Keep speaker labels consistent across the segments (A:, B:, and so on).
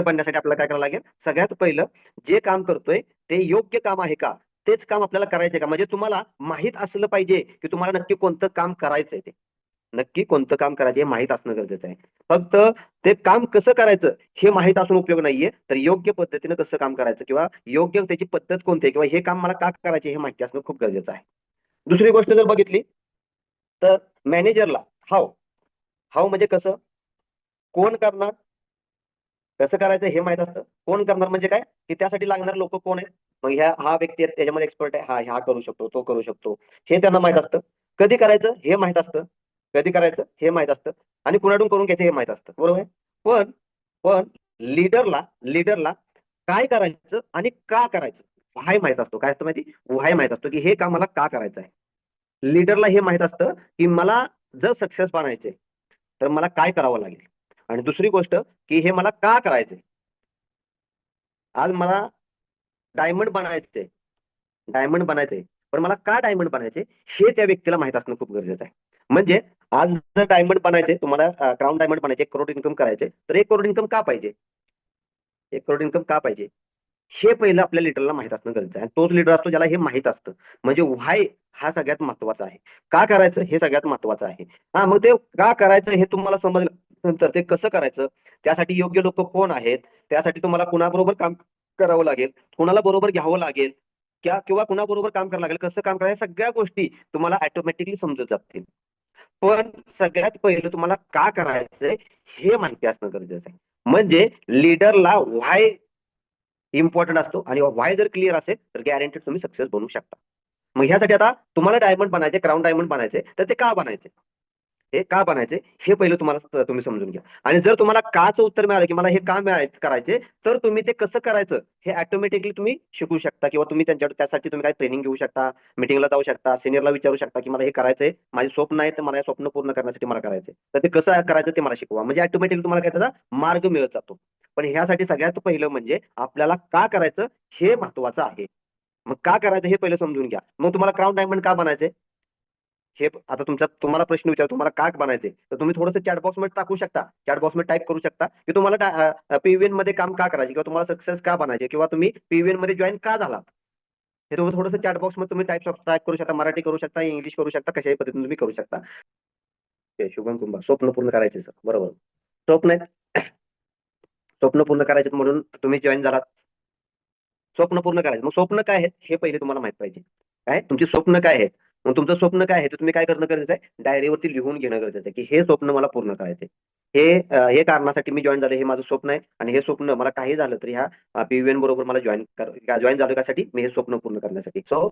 A: बनण्यासाठी आपल्याला काय करावं लागेल, सगळ्यात पहिलं जे काम करतोय ते योग्य काम आहे का, तेच काम आपल्याला करायचंय का. म्हणजे तुम्हाला माहित असलं पाहिजे की तुम्हाला नक्की कोणतं काम करायचंय, ते नक्की कोणतं काम करायचं हे माहित असणं गरजेचं आहे. फक्त ते काम कसं करायचं हे माहित असून उपयोग नाहीये, तर योग्य पद्धतीनं कसं काम करायचं किंवा योग्य त्याची पद्धत कोणती आहे किंवा हे काम मला का करायचे हे माहिती असणं खूप गरजेचं आहे. दुसरी गोष्ट जर बघितली तर मॅनेजरला हाव हाव म्हणजे कसं, कोण करणार, कसं करायचं हे माहित असतं. कोण करणार म्हणजे काय, की त्यासाठी लागणारे लोक कोण आहेत, मग हा व्यक्ती आहे त्याच्यामध्ये एक्सपर्ट आहे, हा करू शकतो, तो करू शकतो, हे त्यांना माहित असतं. कधी करायचं हे माहित असतं, कधी करायचं हे माहित असतं, आणि कुणाकडून करून घ्यायचं हे माहित असतं, बरोबर आहे. पण पण लीडरला काय करायचं आणि का करायचं हाय माहित असतो. काय असतं माहिती, हाय माहित असतो की हे काम मला का करायचं आहे. लीडरला हे माहित असतं की मला जर सक्सेस बनायचंय तर मला काय करावं लागेल. आणि दुसरी गोष्ट की हे मला का करायचंय. आज मला डायमंड बनायचंय, डायमंड बनायचंय, पण मला का डायमंड बनायचंय हे त्या व्यक्तीला माहित असणं खूप गरजेचं आहे. म्हणजे आज जर डायमंड बनायचंय तुम्हाला, क्राऊन डायमंड बनायचे, 1 करोड इन्कम करायचे, तर 1 करोड इन्कम का पाहिजे, 1 करोड इन्कम का पाहिजे हे पहिलं आपल्या लिडरला माहित असणं गरजेचं आहे. तोच लिडर असतो ज्याला हे माहित असतं. म्हणजे व्हाय हा सगळ्यात महत्वाचा आहे, का करायचं हे सगळ्यात महत्वाचं आहे. हा मग ते का करायचं हे तुम्हाला समजलं नंतर ते कसं करायचं, त्यासाठी योग्य लोक कोण आहेत, त्यासाठी तुम्हाला कुणाबरोबर काम करावं लागेल, कुणाला बरोबर घ्यावं लागेल, किंवा कुणाबरोबर काम करावं लागेल, कसं काम करायचं, सगळ्या गोष्टी तुम्हाला ऑटोमॅटिकली समजत जातील. पण सगळ्यात पहिलं तुम्हाला का करायचंय हे माहिती असणं गरजेचं आहे. म्हणजे लीडरला व्हाय इम्पॉर्टंट असतो, आणि व्हाय जर क्लिअर असेल तर गॅरंटेड तुम्ही सक्सेस बनवू शकता. मग ह्यासाठी आता तुम्हाला डायमंड बनायचे, क्राऊन डायमंड बनायचे, तर ते का बनायचे, हे का बनायचे हे पहिलं तुम्ही समजून घ्या. आणि जर तुम्हाला काचं उत्तर मिळालं की मला हे का करायचे, तर तुम्ही ते कसं करायचं हे ऑटोमॅटिकली तुम्ही शिकू शकता, किंवा तुम्ही त्यांच्याकडे त्यासाठी तुम्ही काय ट्रेनिंग घेऊ शकता, मिटिंगला जाऊ शकता, सिनियरला विचारू शकता की मला हे करायचंय, माझे स्वप्न आहे, तर मला हे स्वप्न पूर्ण करण्यासाठी मला करायचंय, तर ते कसं करायचं ते मला शिकवा. म्हणजे ऑटोमॅटिकली तुम्हाला काय त्याचा मार्ग मिळत जातो. पण ह्यासाठी सगळ्यात पहिलं म्हणजे आपल्याला का करायचं हे महत्वाचं आहे. मग का करायचं हे पहिलं समजून घ्या. मग तुम्हाला क्राऊन डायमंड का बनायचंय हे आता तुम्हाला प्रश्न विचार, तुम्हाला का बनायचे, तर तुम्ही थोडंसं चॅट बॉक्स मध्ये टाकू शकता, चॅट बॉक्स मध्ये टाईप करू शकता की तुम्हाला पीव्हीएन मध्ये काम का करायचे, किंवा तुम्हाला सक्सेस का बनायचे, किंवा तुम्ही पीव्हीएन मध्ये जॉईन का झाला. हे तुम्ही थोडंसं चॅट बॉक्स मध्ये तुम्ही टाईप करू शकता, मराठी करू शकता, इंग्लिश करू शकता, कशाही पद्धतीने तुम्ही करू शकता. शुभम कुंभार, स्वप्न पूर्ण करायचे सर, बरोबर. स्वप्न आहेत, स्वप्न पूर्ण करायचे म्हणून तुम्ही जॉईन झालात. स्वप्न पूर्ण करायचं, मग स्वप्न काय आहेत हे पहिले तुम्हाला माहित पाहिजे. काय तुमची स्वप्न काय आहेत, मग तुमचं स्वप्न काय आहे ते तुम्ही काय करणं गरजेचं आहे, डायरीवरती लिहून घेणं गरजेचं आहे की हे स्वप्न मला पूर्ण करायचंय. हे कारणासाठी मी जॉईन झाले, हे माझं स्वप्न आहे, आणि हे स्वप्न मला काही झालं तर ह्या पीव्हीएन बरोबर मला जॉईन झालं त्यासाठी, मी हे स्वप्न पूर्ण करण्यासाठी. सो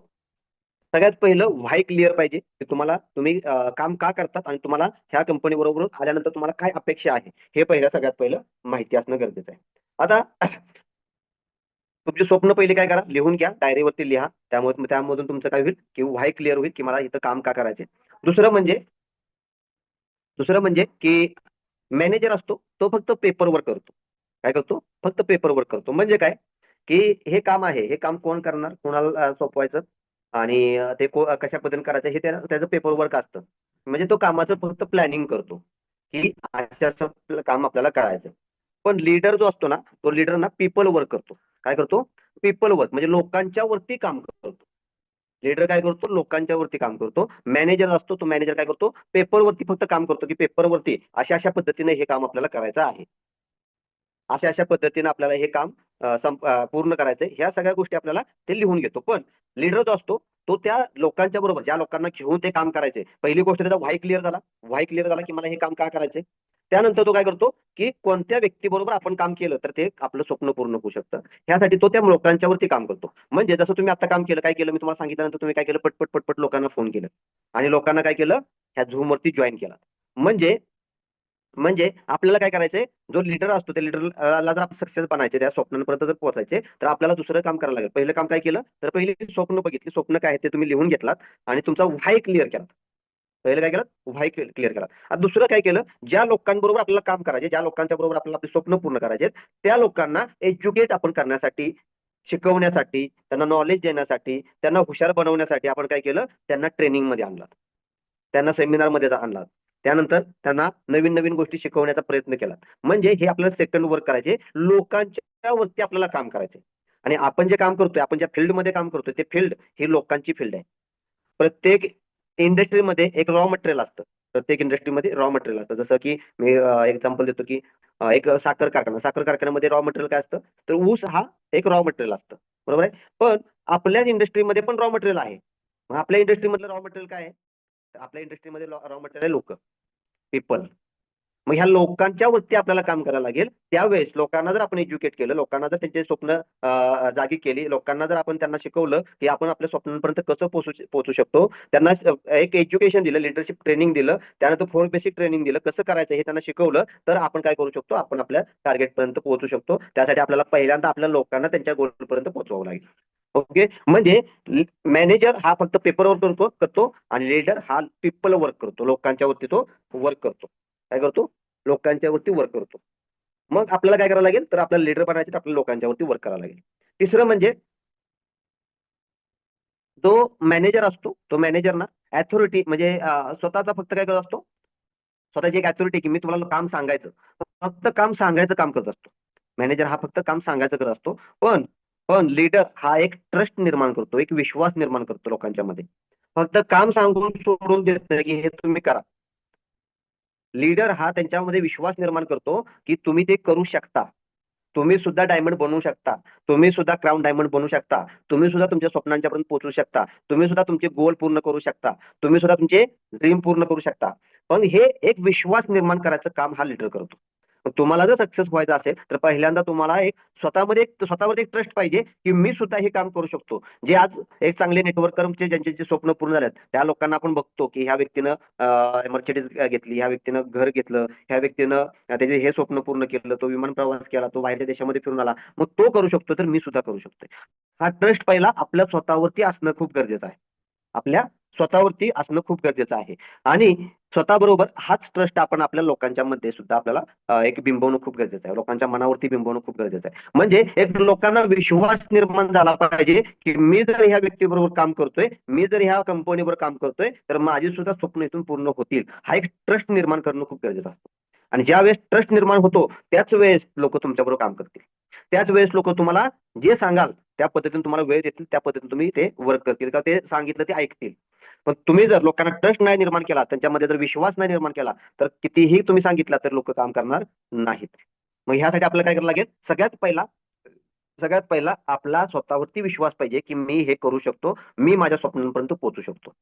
A: सगळ्यात पहिलं व्हाय क्लिअर पाहिजे की तुम्ही काम का करतात, आणि तुम्हाला ह्या कंपनी बरोबर आल्यानंतर तुम्हाला काय अपेक्षा आहे हे सगळ्यात पहिलं माहिती असणं गरजेचं आहे. आता तुमचे स्वप्न पहिले काय करा, लिहून घ्या, डायरीवरती लिहा, त्यामधून तुमचं काय होईल की व्हाय क्लिअर होईल की मला इथं काम का करायचे. दुसरं म्हणजे दुसरं म्हणजे की मॅनेजर असतो तो फक्त पेपर वर्क करतो. काय करतो, फक्त पेपर वर्क करतो. म्हणजे काय की हे काम आहे, हे काम कोण करणार, कोणाला सोपवायचं, आणि ते कशा पद्धतीने करायचं हे त्याचं पेपर वर्क असतं. म्हणजे तो कामाचं फक्त प्लॅनिंग करतो की असं असं काम आपल्याला करायचं. पण लीडर जो असतो ना, तो लीडर ना पीपल वर्क करतो. काय करतो, पीपल वर्क, म्हणजे लोकांच्या वरती काम करतो. लीडर काय करतो, लोकांच्या वरती काम करतो. मॅनेजर असतो, तो मॅनेजर काय करतो, पेपरवरती फक्त काम करतो की पेपरवरती अशा अशा पद्धतीने हे काम आपल्याला करायचं आहे, अशा अशा पद्धतीने आपल्याला हे काम पूर्ण करायचंय, ह्या सगळ्या गोष्टी आपल्याला ते लिहून घेतो. पण लीडर जो असतो तो त्या लोकांच्या बरोबर, ज्या लोकांना घेऊन ते काम करायचे, पहिली गोष्ट त्याचा व्हाय क्लिअर झाला. व्हाय क्लिअर झाला की मला हे काम का करायचंय. त्यानंतर तो काय करतो की कोणत्या व्यक्तीबरोबर आपण काम केलं तर ते आपलं स्वप्न पूर्ण होऊ शकतं, ह्यासाठी तो त्या लोकांच्यावरती काम करतो. म्हणजे जसं तुम्ही आता काम केलं, काय केलं मी तुम्हाला सांगितल्यानंतर तुम्ही काय केलं, पटपट पटपट लोकांना फोन केलं, आणि लोकांना काय केलं, ह्या झूम वरती जॉईन केला. म्हणजे म्हणजे आपल्याला काय करायचंय, जो लीडर असतो त्या लीडरला जर आपण सक्सेस बनायचे, त्या स्वप्नांपर्यंत जर पोहोचायचे, तर आपल्याला दुसरं काम करायला लागेल. पहिलं काम काय केलं, तर पहिली स्वप्न बघितली, स्वप्न काय आहे ते तुम्ही लिहून घेतलात, आणि तुमचा व्हाय क्लिअर केला. पहिलं काय केलं, व्हाय क्लिअर केला. आता दुसरं काय केलं, ज्या लोकांबरोबर आपल्याला काम करायचे, ज्या लोकांच्या बरोबर आपल्याला आपले स्वप्न पूर्ण करायचे, त्या लोकांना एज्युकेट आपण करण्यासाठी, शिकवण्यासाठी, त्यांना नॉलेज देण्यासाठी, त्यांना हुशार बनवण्यासाठी आपण काय केलं, त्यांना ट्रेनिंग मध्ये आणलात, त्यांना सेमिनार मध्ये आणलात. त्यानंतर त्यांना नवीन नवीन गोष्टी शिकवण्याचा प्रयत्न केला. म्हणजे हे आपल्याला सेकंड वर्क करायचे, लोकांच्या वरती आपल्याला काम करायचे. आणि आपण जे काम करतोय, आपण ज्या फील्डमध्ये काम करतोय, ते फील्ड ही लोकांची फील्ड आहे. प्रत्येक इंडस्ट्रीमध्ये एक रॉ मटेरियल असतं. प्रत्येक इंडस्ट्रीमध्ये रॉ मटेरियल असतं. जसं की मी एक्झाम्पल देतो की एक साखर कारखान्यामध्ये रॉ मटेरियल काय असतं, तर ऊस हा एक रॉ मटेरियल असतं. बरोबर आहे. पण आपल्या इंडस्ट्रीमध्ये पण रॉ मटेरियल आहे. मग आपल्या इंडस्ट्रीमधलं रॉ मटेरियल काय आहे, तर आपल्या इंडस्ट्रीमध्ये रॉ मटेरियल आहे लोक, पीपल. मग ह्या लोकांच्या वरती आपल्याला काम करायला लागेल. त्यावेळेस लोकांना जर आपण एज्युकेट केलं, लोकांना जर त्यांचे स्वप्न जागी केली, लोकांना जर आपण त्यांना शिकवलं की आपण आपल्या स्वप्नांपर्यंत कसं पोहोचू शकतो, त्यांना एक एज्युकेशन दिलं, लिडरशिप ट्रेनिंग दिलं, त्यानंतर फोर बेसिक ट्रेनिंग दिलं, कसं करायचं हे त्यांना शिकवलं, तर आपण काय करू शकतो, आपण आपल्या टार्गेट पर्यंत पोहोचू शकतो. त्यासाठी आपल्याला पहिल्यांदा आपल्या लोकांना त्यांच्या गोल पर्यंत पोहोचवावं लागेल. ओके. म्हणजे मॅनेजर हा फक्त पेपरवर करतो आणि लीडर हा पीपल वर्क करतो, लोकांच्या वरती तो वर्क करतो. काय करतो, लोकांच्या वरती वर्क करतो. मग आपल्याला काय करावं लागेल, तर आपल्याला लीडर बनायचे, तर आपल्याला लोकांच्या वरती वर्क करावं लागेल. तिसरं म्हणजे जो मॅनेजर असतो, तो मॅनेजर ना अथॉरिटी म्हणजे स्वतःचा फक्त काय करत असतो, स्वतःची एक अथॉरिटी की मी तुम्हाला काम सांगायचं, फक्त काम सांगायचं काम करत असतो. मॅनेजर हा फक्त काम सांगायचं करत असतो. पण पण लीडर हा एक ट्रस्ट निर्माण करतो, एक विश्वास निर्माण करतो लोकांच्या मध्ये. फक्त काम सांगून सोडून देत नाही की हे तुम्ही करा. लीडर हा त्यांच्यामध्ये विश्वास निर्माण करतो की तुम्ही ते करू शकता, तुम्ही सुद्धा डायमंड बनवू शकता, तुम्ही सुद्धा क्राऊन डायमंड बनवू शकता, तुम्ही सुद्धा तुमच्या स्वप्नांच्या पर्यंत पोहोचू शकता, तुम्ही सुद्धा तुमचे गोल पूर्ण करू शकता, तुम्ही सुद्धा तुमचे ड्रीम पूर्ण करू शकता. पण हे एक विश्वास निर्माण करायचं काम हा लीडर करतो. तुम्हाला जर सक्सेस व्हायचं असेल, तर पहिल्यांदा तुम्हाला एक स्वतःवर एक ट्रस्ट पाहिजे की मी सुद्धा हे काम करू शकतो. जे आज एक चांगले नेटवर्करचे ज्यांचे स्वप्न पूर्ण झालेत, त्या लोकांना आपण बघतो की ह्या व्यक्तीनं मर्सिडीज घेतली, ह्या व्यक्तीनं घर घेतलं, ह्या व्यक्तीनं त्याचे हे स्वप्न पूर्ण केलं, तो विमान प्रवास केला, तो बाहेरच्या देशामध्ये फिरून आला. मग तो करू शकतो, तर मी सुद्धा करू शकतोय. हा ट्रस्ट पहिला आपल्या स्वतःवरती असणं खूप गरजेचं आहे. आपल्या स्वतःवरती असणं खूप गरजेचं आहे. आणि स्वतःबरोबर हाच ट्रस्ट आपण आपल्या लोकांच्या मध्ये सुद्धा आपल्याला एक बिंबवणं खूप गरजेचं आहे. लोकांच्या मनावरती बिंबवणं खूप गरजेचं आहे. म्हणजे एक लोकांना विश्वास निर्माण झाला पाहिजे की मी जर ह्या व्यक्तीबरोबर काम करतोय, मी जर ह्या कंपनीवर काम करतोय, तर माझी सुद्धा स्वप्न इथून पूर्ण होतील. हा एक ट्रस्ट निर्माण करणं खूप गरजेचं असतं. आणि ज्या वेळेस ट्रस्ट निर्माण होतो, त्याच वेळेस लोक तुमच्याबरोबर काम करतील. त्याच वेळेस लोक तुम्हाला जे सांगाल त्या पद्धतीने तुम्हाला वेळ देतील, त्या पद्धतीने तुम्ही ते वर्क करतील, का ते सांगितलं ते ऐकतील. पण तुम्ही जर लोकांना ट्रस्ट नाही निर्माण केला, त्यांच्यामध्ये जर विश्वास नाही निर्माण केला, तर कितीही तुम्ही सांगितलं तर लोक काम करणार नाहीत. मग ह्यासाठी आपल्याला काय करावं लागेल, सगळ्यात पहिला आपला स्वतःवरती विश्वास पाहिजे की मी हे करू शकतो, मी माझ्या स्वप्नांपर्यंत पोहोचू शकतो.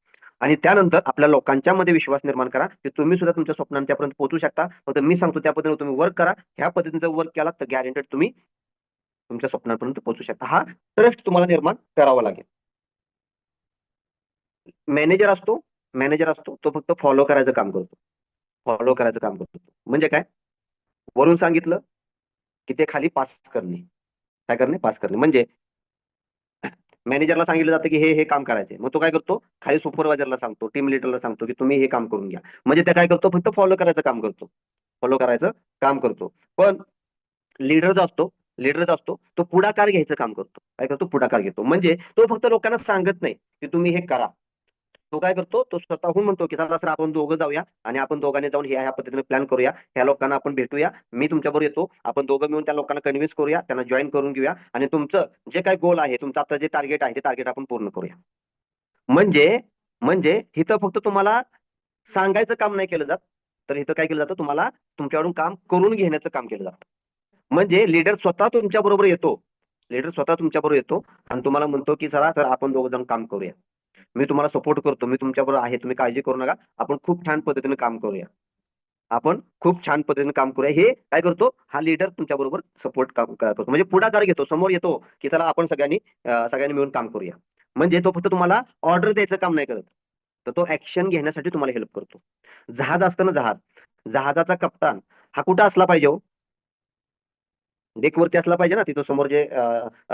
A: आणि त्यानंतर आपल्या लोकांच्या मध्ये विश्वास निर्माण करा की तुम्ही सुद्धा तुमच्या स्वप्नांपर्यंत पोहोचू शकता. फक्त मी सांगतो त्या पद्धतीने तुम्ही वर्क करा. ह्या पद्धतीने वर्क केला तर गॅरंटेड तुम्ही तुमच्या स्वप्नांपर्यंत पोहोचू शकता. हा ट्रस्ट तुम्हाला निर्माण करावा लागेल. मॅनेजर असतो मॅनेजर असतो तो फक्त फॉलो करायचं काम करतो. फॉलो करायचं काम करतो म्हणजे काय, वरून सांगितलं की ते खाली पास करणे. काय करणे, पास करणे. म्हणजे मॅनेजरला सांगितलं जातं की हे काम करायचे, मग तो काय करतो, खाली सुपरवायझरला सांगतो, टीम लिडरला सांगतो की तुम्ही हे काम करून घ्या. म्हणजे ते काय करतो, फक्त फॉलो करायचं काम करतो. फॉलो करायचं काम करतो. पण लीडर जो असतो लीडर जो असतो तो पुढाकार घ्यायचं काम करतो. काय करतो, पुढाकार घेतो. म्हणजे तो फक्त लोकांना सांगत नाही की तुम्ही हे करा. तो काय करतो, तो स्वतःहून म्हणतो की चला सर आपण दोघं जाऊया आणि आपण दोघांनी जाऊन ह्या पद्धतीने प्लॅन करूया, ह्या लोकांना आपण भेटूया, मी तुमच्याबरोबर येतो, आपण दोघं मिळून त्या लोकांना कन्व्हिन्स करूया, त्यांना जॉईन करून घेऊया आणि तुमचं जे काय गोल आहे, तुमचं आता जे टार्गेट आहे ते टार्गेट आपण पूर्ण करूया. म्हणजे म्हणजे इथं फक्त तुम्हाला सांगायचं काम नाही केलं जात, तर इथं काय केलं जातं, तुम्हाला तुमच्याकडून काम करून घेण्याचं काम केलं जातं. म्हणजे लीडर स्वतः तुमच्या बरोबर येतो, लीडर स्वतः तुमच्या बरोबर येतो आणि तुम्हाला म्हणतो की चला तर आपण दोघं जण काम करूया, मी तुम्हाला सपोर्ट करतो, मी तुमच्या बरोबर आहे, तुम्ही काळजी करू नका, आपण खूप छान पद्धतीने काम करूया, आपण खूप छान पद्धतीने काम करूया. हे काय करतो, हा लीडर तुमच्या बरोबर सपोर्ट काम करतो. म्हणजे पुढाकार घेतो, समोर येतो की चला आपण सगळ्यांनी मिळून काम करूया. म्हणजे तो फक्त तुम्हाला ऑर्डर द्यायचं काम नाही करत, तर तो ऍक्शन घेण्यासाठी तुम्हाला हेल्प करतो. जहाज असतं ना, जहाजाचा कप्तान हा कुठं असला पाहिजे हो, डेकवरती असला पाहिजे ना. तिथं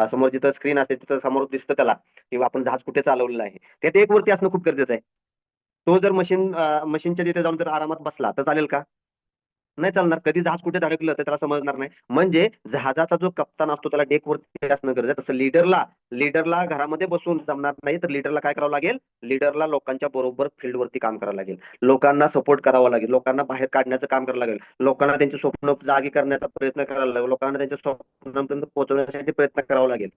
A: समोर जिथं स्क्रीन असते तिथं समोर दिसतं त्याला किंवा आपण जहाज कुठे चालवलेलं आहे, ते डेकवरती असणं खूप गरजेचं आहे. तो जर मशीनच्या तिथे जाऊन जर आरामात बसला तर चालेल का, नाही चालणार. कधी जहाज कुठे धडकलं तर त्याला समजणार नाही. म्हणजे जहाजाचा जो कप्तान असतो त्याला डेकवरती असणं गरजेचं आहे. तसं लीडरला घरामध्ये बसून जमणार नाही. तर लीडरला काय करावं लागेल? लीडरला लोकांच्या बरोबर फील्डवरती काम करावं लागेल, लोकांना सपोर्ट करावा लागेल, लोकांना बाहेर काढण्याचं काम करावं लागेल, लोकांना त्यांचे स्वप्न जागी करण्याचा प्रयत्न करावा लागेल, लोकांना त्यांच्या स्वप्नांपर्यंत पोहोचवण्यासाठी प्रयत्न करावा लागेल.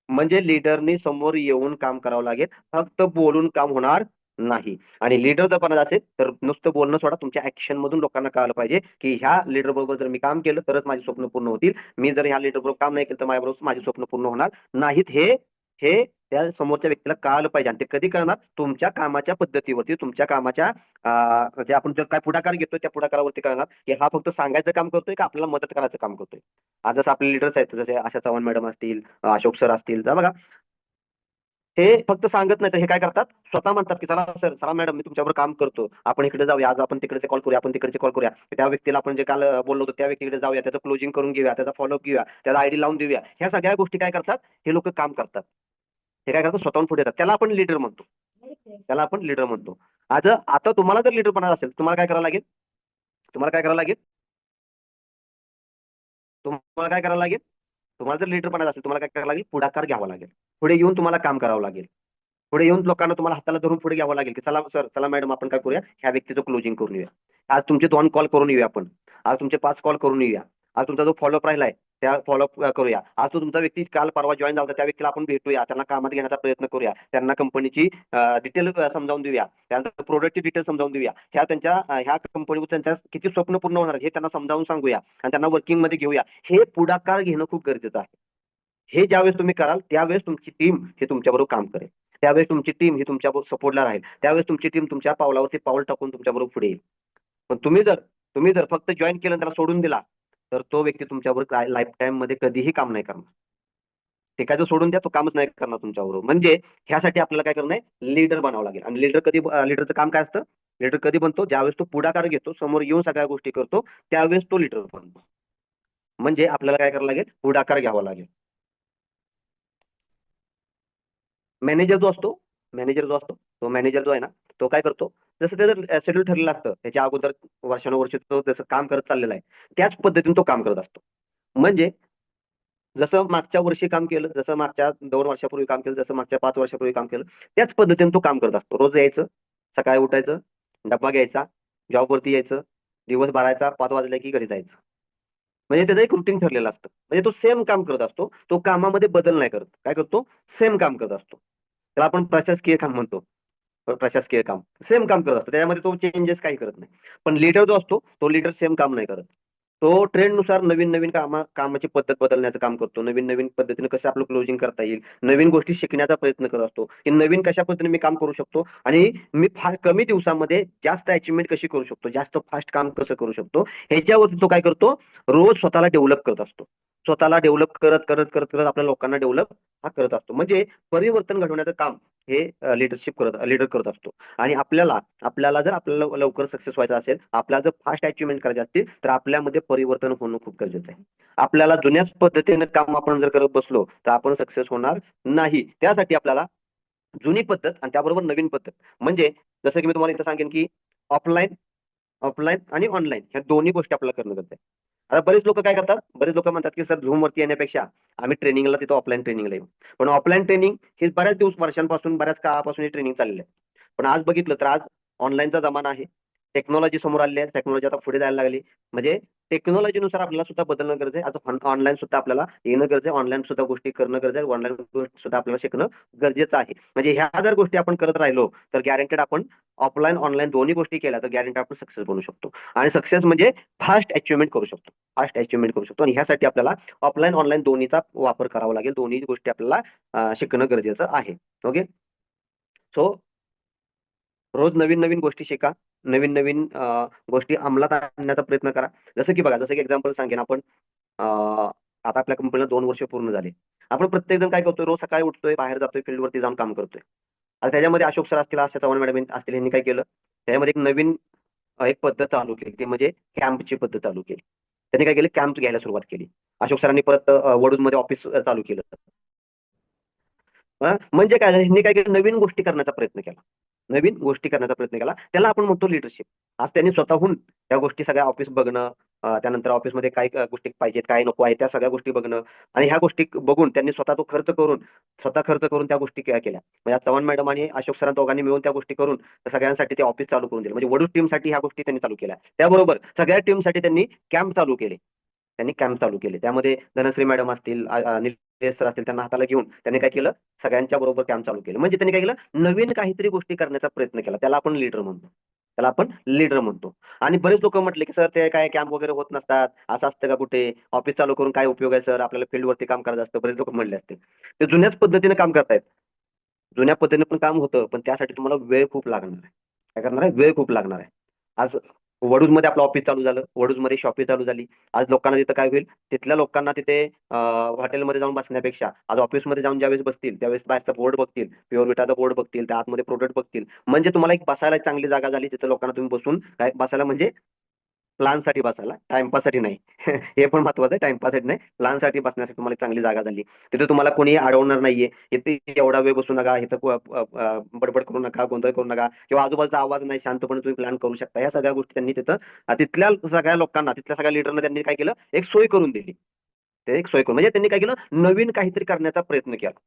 A: म्हणजे लीडरनी समोर येऊन काम करावं लागेल, फक्त बोलून काम होणार नाही. आणि लीडर जर बनायचं असेल तर नुसतं बोलणं सोडा, तुमच्या ऍक्शन मधून लोकांना कळायला पाहिजे की ह्या लीडर बरोबर जर मी काम केलं तरच माझी स्वप्न पूर्ण होतील. मी जर ह्या लीडर बरोबर काम नाही केलं तर माझ्याबरोबर माझी स्वप्न पूर्ण होणार नाहीत. हे हे त्या समोरच्या व्यक्तीला कळालं पाहिजे. आणि ते कधी कळणार? तुमच्या कामाच्या पद्धतीवरती, तुमच्या कामाच्या जे आपण जर काय पुढाकार घेतोय त्या पुढाकारावरती कळणार की हा फक्त सांगायचं काम करतोय का आपल्याला मदत करायचं काम करतोय. आज जसं आपले लीडर्स आहेत, जसे आशा चव्हाण मॅडम असतील, अशोक सर असतील, तर बघा हे फक्त सांगत नाही तर हे काय करतात, स्वतः म्हणतात की चला सर, चला मॅडम, मी तुमच्याबरोबर काम करतो, आपण इकडे जाऊया, आज आपण तिकडचे कॉल करूया, आपण तिकडचे कॉल करूया, त्या व्यक्तीला आपण जे काल बोललो होतो त्या व्यक्तीकडे जाऊया, त्याचं क्लोजिंग करून घेऊया, त्याचा फॉलोअप घेऊया, त्याचा आयडी लावून देऊया. ह्या सगळ्या गोष्टी काय करतात हे लोक काम करतात. हे काय करतात, स्वतःहून पुढे येतात. त्याला आपण लीडर म्हणतो. त्याला आपण लीडर म्हणतो. आता तुम्हाला जर लीडर बनायचं असेल, तुम्हाला काय करावं लागेल? तुम्हाला काय करावं लागेल? तुम्हाला काय करावं लागेल? तुम्हाला जर लीडर बनायचं असेल, तुम्हाला काय करावं लागेल? पुढाकार घ्यावा लागेल. पुढे येऊन तुम्हाला काम करावं लागेल. पुढे येऊन लोकांना तुम्हाला हाताला धरून पुढे घ्यावं लागेल की चला सर, चला मॅडम, आपण काय करूया, ह्या व्यक्तीचं क्लोजिंग करून येऊया. आज तुमचे 2 कॉल करून येऊया आपण. आज तुमचे 5 कॉल करून येऊया. आज तुमचा जो फॉलोअप राहिलाय त्या फॉलोअप करूया. आज तो तुमचा व्यक्ती काल परवा जॉईन झाला त्या व्यक्तीला आपण भेटूया, त्यांना कामात घेण्याचा प्रयत्न करूया, त्यांना कंपनीची डिटेल समजावून देऊया, त्यानंतर प्रोडक्टची डिटेल समजावून देऊया, ह्या कंपनीवर त्यांच्या किती स्वप्न पूर्ण होणार हे त्यांना समजावून सांगूया आणि त्यांना वर्किंग मध्ये घेऊया. हे पुढाकार घेणं खूप गरजेचं आहे. हे ज्यावेळेस तुम्ही कराल त्यावेळेस तुमची टीम हे तुमच्याबरोबर काम करेल. त्यावेळेस तुमची टीम ही तुमच्या सपोर्टला राहील. त्यावेळेस तुमची टीम तुमच्या पावलावरती पाऊल टाकून तुमच्याबरोबर पुढे येईल. पण तुम्ही जर फक्त जॉईन केलं त्याला सोडून दिला तर तो व्यक्ती तुमच्याबरोबर लाईफ टाइम मध्ये कधीही काम नाही करणार. टिकायचं सोडून द्या, तो कामच नाही करणार तुमच्याबरोबर. म्हणजे ह्यासाठी आपल्याला काय करणं आहे? लीडर बनावं लागेल. आणि लीडरचं काम काय असतं? लीडर कधी बनतो? ज्यावेळेस तो पुढाकार घेतो, समोर येऊन सगळ्या गोष्टी करतो, त्यावेळेस तो लीडर बनतो. म्हणजे आपल्याला काय करावं लागेल? पुढाकार घ्यावा लागेल. मॅनेजर जो असतो तो मॅनेजर जो आहे ना, तो काय करतो? जसं त्याचं शेड्यूल ठरलेलं असतं, त्याच्या अगोदर वर्षानुवर्ष तो जसं काम करत चाललेला आहे, त्याच पद्धतीने तो काम करत असतो. म्हणजे जसं मागच्या वर्षी काम केलं, जसं मागच्या 2 वर्षापूर्वी काम केलं, जसं मागच्या 5 वर्षापूर्वी काम केलं, त्याच पद्धतीने तो काम करत असतो. रोज यायचं, सकाळी उठायचं, डब्बा घ्यायचा, जॉबवरती यायचं, दिवस भरायचा, 5 वाजले की घरी जायचं. म्हणजे त्याचं एक रुटीन ठरलेलं असतं. म्हणजे तो सेम काम करत असतो. तो कामामध्ये बदल नाही करत. काय करतो? सेम काम करत असतो. त्याला आपण प्रशासकीय काम म्हणतो. प्रशासकीय काम सेम काम करत असतो. त्याच्यामध्ये तो चेंजेस काही करत नाही. पण लीडर जो असतो तो लीडर सेम काम नाही करत. तो ट्रेंडनुसार नवीन नवीन कामाची पद्धत बदलण्याचं काम करतो. नवीन नवीन पद्धतीने कसं आपलं क्लोजिंग करता येईल, नवीन गोष्टी शिकण्याचा प्रयत्न करत असतो की नवीन कशा पद्धतीने मी काम करू शकतो आणि मी फार कमी दिवसामध्ये जास्त अचिव्हमेंट कशी करू शकतो, जास्त फास्ट काम कसं करू शकतो, ह्याच्यावरती तो काय करतो? रोज स्वतःला डेव्हलप करत असतो. स्वतःला डेव्हलप करत करत करत करत आपल्या लोकांना डेव्हलप हा करत असतो. म्हणजे परिवर्तन घडवण्याचं काम हे लीडर करत असतो. आणि आपल्याला जर आपल्याला लवकर सक्सेस व्हायचं असेल, आपल्याला जर फास्ट अचिव्हमेंट करायचे असतील, तर आपल्यामध्ये परिवर्तन होणं खूप गरजेचं आहे. आपल्याला जुन्याच पद्धतीने काम आपण जर करत बसलो तर आपण सक्सेस होणार नाही. त्यासाठी आपल्याला जुनी पद्धत आणि त्याबरोबर नवीन पद्धत, म्हणजे जसं की मी तुम्हाला इथं सांगेन की ऑफलाईन ऑफलाईन आणि ऑनलाईन ह्या दोन्ही गोष्टी आपल्याला करणं गरजेचं आहे. आता बरेच लोक काय करतात? बरेच लोक म्हणतात की सर, झूम वरती येण्यापेक्षा आम्ही ट्रेनिंगला तिथं ऑफलाईन ट्रेनिंगला येऊ. पण ऑफलाईन ट्रेनिंग हे बऱ्याच वर्षांपासून, बऱ्याच काळापासून हे ट्रेनिंग चाललेलं आहे. पण आज बघितलं तर आज ऑनलाईनचा जमाना आहे. टेक्नॉलॉजी समोर आली आहे. टेक्नॉलॉजी आता पुढे जायला लागली. म्हणजे टेक्नॉलॉजीनुसार आपल्याला सुद्धा बदलणं गरजेचं आहे. आता ऑनलाईन सुद्धा आपल्याला येणं गरजेचं आहे. ऑनलाईन सुद्धा गोष्टी करणं गरजेचं आहे. ऑनलाईन गोष्टी सुद्धा आपल्याला शिकणं गरजेचं आहे. म्हणजे ह्या जर गोष्टी आपण करत राहिलो तर गॅरंटेड आपण ऑफलाईन ऑनलाईन दोन्ही गोष्टी केल्या तर गॅरंटेड आपण सक्सेस बनू शकतो. आणि सक्सेस म्हणजे फास्ट अचिव्हमेंट करू शकतो. फास्ट अचिव्हमेंट करू शकतो. आणि ह्यासाठी आपल्याला ऑफलाईन ऑनलाईन दोन्हीचा वापर करावा लागेल. दोन्ही गोष्टी आपल्याला शिकणं गरजेचं आहे. ओके. सो रोज नवीन नवीन गोष्टी शिका. नवीन नवीन गोष्टी अंमलात आणण्याचा प्रयत्न करा. जसं की बघा, जसं की एक्झाम्पल सांगेन आपण, आता आपल्या कंपनीला 2 वर्ष पूर्ण झाले. आपण प्रत्येक जण काय करतोय? रोज सकाळी उठतोय, बाहेर जातोय, फील्डवरती जाऊन काम करतोय. आता त्याच्यामध्ये अशोक सर असतील, आशा चव्हाण मॅडम असतील, यांनी काय केलं? त्याच्यामध्ये एक नवीन एक पद्धत चालू केली, ती म्हणजे कॅम्पची पद्धत चालू केली. त्यांनी काय केलं? कॅम्प घ्यायला सुरुवात केली. अशोक सरांनी परत वडूजमध्ये ऑफिस चालू केलं. म्हणजे काय झालं, ह्यांनी काय केलं, नवीन गोष्टी करण्याचा प्रयत्न केला. नवीन गोष्टी करण्याचा प्रयत्न केला, त्याला आपण म्हणतो लिडरशिप. आज त्यांनी स्वतःहून त्या गोष्टी सगळ्या ऑफिस बघणं, त्यानंतर ऑफिसमध्ये काय गोष्टी पाहिजेत, काय नको आहे, त्या सगळ्या गोष्टी बघणं, आणि ह्या गोष्टी बघून त्यांनी स्वतः खर्च करून त्या गोष्टी केल्या. म्हणजे आज चव्हाण मॅडम आणि अशोक सरांनी दोघांनी मिळून त्या गोष्टी करून सगळ्यांसाठी ते ऑफिस चालू करून दिले. म्हणजे वडूज टीमसाठी ह्या गोष्टी त्यांनी चालू केल्या. त्याबरोबर सगळ्या टीमसाठी त्यांनी कॅम्प चालू केले. त्यामध्ये धनश्री मॅडम असतील, निलेश सर असतील, त्यांना हाताला घेऊन त्यांनी काय केलं, सगळ्यांच्या बरोबर कॅम्प चालू केलं. म्हणजे त्यांनी काय केलं, नवीन काहीतरी गोष्टी करण्याचा प्रयत्न केला. त्याला आपण लीडर म्हणतो. आणि बरेच लोक म्हटले की सर ते काय कॅम्प वगैरे होत नसतात, असं असतं का कुठे, ऑफिस चालू करून काय उपयोग आहे सर, आपल्याला फील्डवरती काम करायचं असतं. बरेच लोक म्हणले असते, ते जुन्याच पद्धतीने काम करतायत. जुन्या पद्धतीने पण काम होतं, पण त्यासाठी तुम्हाला वेळ खूप लागणार आहे. काय करणार आहे, वेळ खूप लागणार आहे. आज वडूजमध्ये आपलं ऑफिस चालू झालं, वडूजमध्ये शॉपी चालू झाली. आज लोकांना तिथं काय होईल, तिथल्या लोकांना तिथे हॉटेलमध्ये जाऊन बसण्यापेक्षा आज ऑफिसमध्ये जाऊन ज्यावेळेस बसतील, त्यावेळेस बाहेरचा बोर्ड बघतील, प्युअर विटाचा बोर्ड बघतील, त्या आतमध्ये प्रोडक्ट बघतील. म्हणजे तुम्हाला एक बसायला चांगली जागा झाली, तिथं लोकांना तुम्ही बसून काय बसायला, म्हणजे प्लानसाठी बसायला, टाइमपाससाठी नाही. हे पण महत्वाचं आहे, टाइमपाससाठी नाही, प्लानसाठी बसण्यासाठी तुम्हाला एक चांगली जागा झाली. तिथे तुम्हाला कोणी अडवणार नाहीये. इथे एवढा वेळ बसू नका, इथं बडबड करू नका, गोंधळ करू नका, किंवा आजूबाजूचा आवाज नाही, शांतपणे तुम्ही प्लॅन करू शकता. या सगळ्या गोष्टी त्यांनी तिथं तिथल्या सगळ्या लोकांना, तिथल्या सगळ्या लिडरना त्यांनी काय केलं, एक सोय करून दिली. ते एक सोय करून, म्हणजे त्यांनी काय केलं, नवीन काहीतरी करण्याचा प्रयत्न केला.